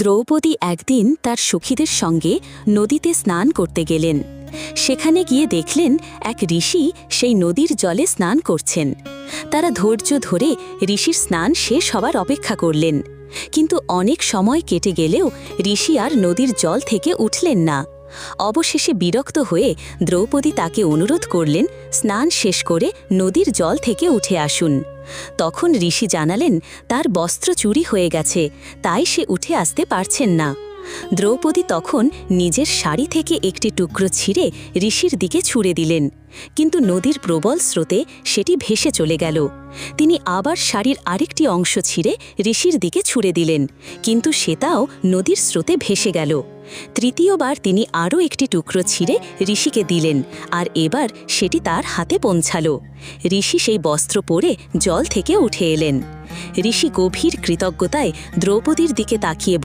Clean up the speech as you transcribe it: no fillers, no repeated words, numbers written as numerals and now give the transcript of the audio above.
দ্রৌপদী একদিন তার সখীদের সঙ্গে নদীতে স্নান করতে গেলেন। সেখানে গিয়ে দেখলেন এক ঋষি সেই নদীর জলে স্নান করছেন। তারা ধৈর্য ধরে ঋষির স্নান শেষ হবার অপেক্ষা করলেন, কিন্তু অনেক সময় কেটে গেলেও ঋষি আর নদীর জল থেকে উঠলেন না। অবশেষে বিরক্ত হয়ে দ্রৌপদী তাকে অনুরোধ করলেন স্নান শেষ করে নদীর জল থেকে উঠে আসুন। তখন ঋষি জানালেন তার বস্ত্র চুরি হয়ে গেছে, তাই সে উঠে আসতে পারছেন না। দ্রৌপদী তখন নিজের শাড়ি থেকে একটি টুকরো ছিঁড়ে ঋষির দিকে ছুঁড়ে দিলেন, কিন্তু নদীর প্রবল স্রোতে সেটি ভেসে চলে গেল। তিনি আবার শাড়ির আরেকটি অংশ ছিঁড়ে ঋষির দিকে ছুঁড়ে দিলেন, কিন্তু সেটাও নদীর স্রোতে ভেসে গেল। তৃতীয়বার তিনি আরও একটি টুকরো ছিঁড়ে ঋষিকে দিলেন, আর এবার সেটি তার হাতে পৌঁছাল। ঋষি সেই বস্ত্র পরে জল থেকে উঠে এলেন। ঋষি গভীর কৃতজ্ঞতায় দ্রৌপদীর দিকে তাকিয়ে